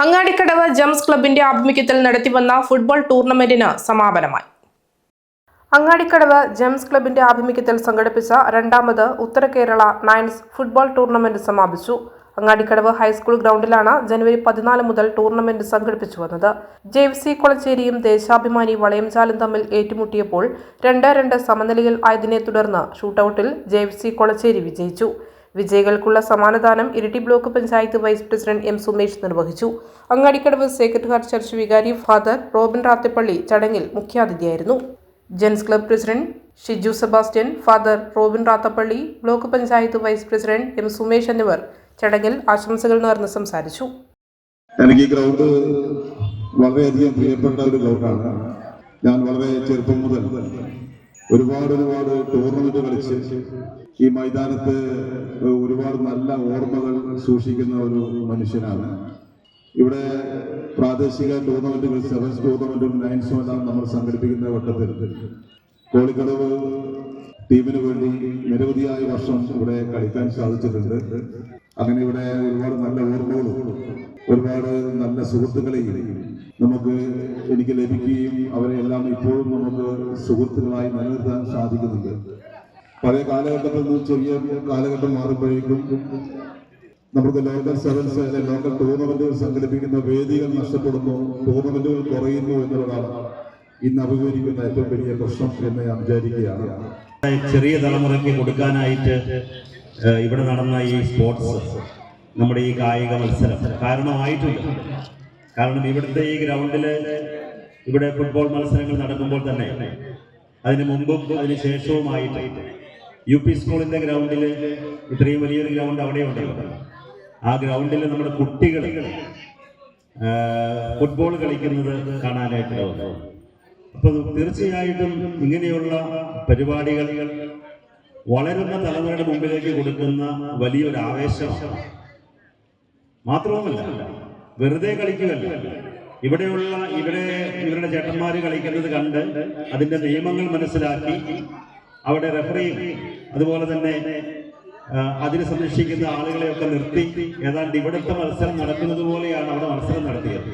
Angadikkadavu gems ക്ലബിന്റെ ആഭിമുഖ്യത്തിൽ നടത്തിവന്ന ഫുട്ബോൾ ടൂർണമെന്റിന് സമാപനമായി. അങ്ങാടിക്കടവ് ജംസ് ക്ലബിന്റെ ആഭിമുഖ്യത്തിൽ സംഘടിപ്പിച്ച രണ്ടാമത് ഉത്തര കേരള നയൻസ് ഫുട്ബോൾ ടൂർണമെന്റ് സമാപിച്ചു. അങ്ങാടിക്കടവ് ഹൈസ്കൂൾ ഗ്രൗണ്ടിലാണ് ജനുവരി 14 മുതൽ ടൂർണമെന്റ് സംഘടിപ്പിച്ചു വന്നത്. JFC കൊളച്ചേരിയും ദേശാഭിമാനി വളയംചാലും തമ്മിൽ ഏറ്റുമുട്ടിയപ്പോൾ 2-2 സമനിലയിൽ ആയതിനെ തുടർന്ന് ഷൂട്ടൌട്ടിൽ JFC കൊളച്ചേരി വിജയിച്ചു. വിജയികൾക്കുള്ള സമ്മാനദാനം Iritty block panchayat vice president M. Sumesh നിർവഹിച്ചു. അങ്ങാടിക്കടവ് സേക്രഡ് ഹാർട്ട് ചർച്ച് വികാരി ഫാദർ റോബിൻ റാത്തപ്പള്ളി ചടങ്ങിൽ മുഖ്യാതിഥിയായിരുന്നു. Gents club president Shiju Sebastian, father Robin Rathappally, block panchayat vice president M. Sumesh എന്നിവർ ചടങ്ങിൽ ആശംസകൾ നേർന്ന് സംസാരിച്ചു. എനിക്ക് ഈ ഗ്രൗണ്ട് വളരെയധികം പ്രിയപ്പെട്ട ഒരു ഗ്രൗണ്ടാണ്. ഞാൻ വളരെ ചെറുപ്പം മുതൽ ഒരുപാട് ടൂർണമെന്റ് കളിച്ച് ഈ മൈതാനത്ത് ഒരുപാട് നല്ല ഓർമ്മകൾ സൂക്ഷിക്കുന്ന ഒരു മനുഷ്യനാണ്. ഇവിടെ പ്രാദേശിക ടൂർണമെന്റുകൾ, സെവൻസ് ടൂർണമെന്റും നയൻസും എല്ലാം നമ്മൾ സംഘടിപ്പിക്കുന്ന വട്ടത്തിൽ കോളിക്കടവ് ടീമിന് വേണ്ടി നിരവധിയായ വർഷം ഇവിടെ കളിക്കാൻ സാധിച്ചിട്ടുണ്ട്. അങ്ങനെ ഇവിടെ ഒരുപാട് നല്ല ഓർമ്മകളും ഒരുപാട് നല്ല സുഹൃത്തുക്കളെയും എനിക്ക് ലഭിക്കുകയും അവരെ എല്ലാം ഇപ്പോഴും നമുക്ക് സുഹൃത്തുക്കളായി നിലനിർത്താൻ സാധിക്കുന്നുണ്ട്. പഴയ കാലഘട്ടത്തിൽ നിന്ന് ചെറിയ കാലഘട്ടം മാറുമ്പോഴേക്കും നമുക്ക് ലോക്കൽ സെവൻസ് അല്ലെങ്കിൽ ലോക്കൽ ടൂർണമെന്റുകൾ സംഘടിപ്പിക്കുന്ന വേദികൾ നഷ്ടപ്പെടുന്നു, ടൂർണമെന്റുകൾ കുറയുന്നു എന്നുള്ളതാണ് ഇന്ന് അഭിമുഖീകരിക്കുന്ന ഏറ്റവും വലിയ പ്രശ്നം എന്ന് ഞാൻ വിചാരിക്കുകയാണ്. ചെറിയ തലമുറയ്ക്ക് കൊടുക്കാനായിട്ട് ഇവിടെ നടന്ന ഈ സ്പോർട്സ്, നമ്മുടെ ഈ കായിക മത്സരം കാരണമായിട്ടില്ല. കാരണം ഇവിടുത്തെ ഈ ഗ്രൗണ്ടിൽ ഇവിടെ ഫുട്ബോൾ മത്സരങ്ങൾ നടക്കുമ്പോൾ തന്നെ അതിന് മുമ്പും അതിന് ശേഷവുമായിട്ട് UP സ്കൂളിൻ്റെ ഗ്രൗണ്ടിൽ ഇത്രയും വലിയൊരു ഗ്രൗണ്ട് അവിടെയുണ്ടല്ലോ. ആ ഗ്രൗണ്ടിൽ നമ്മുടെ കുട്ടികൾ ഫുട്ബോൾ കളിക്കുന്നത് കാണാനായിട്ട് വന്നു. അപ്പോൾ തീർച്ചയായിട്ടും ഇങ്ങനെയുള്ള പരിപാടികൾ വളരുന്ന തലമുറയുടെ മുമ്പിലേക്ക് കൊടുക്കുന്ന വലിയൊരു ആവേശമാണ്. മാത്രവുമല്ല, വെറുതെ കളിക്കുകയല്ല, ഇവരുടെ ചേട്ടന്മാർ കളിക്കുന്നത് കണ്ട് അതിൻ്റെ നിയമങ്ങൾ മനസ്സിലാക്കി അവിടെ റെഫറിയും അതുപോലെ തന്നെ അതിനെ സംരക്ഷിക്കുന്ന ആളുകളെയൊക്കെ നിർത്തി ഏതാണ്ട് ഇവിടുത്തെ മത്സരം നടക്കുന്നത് പോലെയാണ് അവിടെ മത്സരം നടത്തിയത്.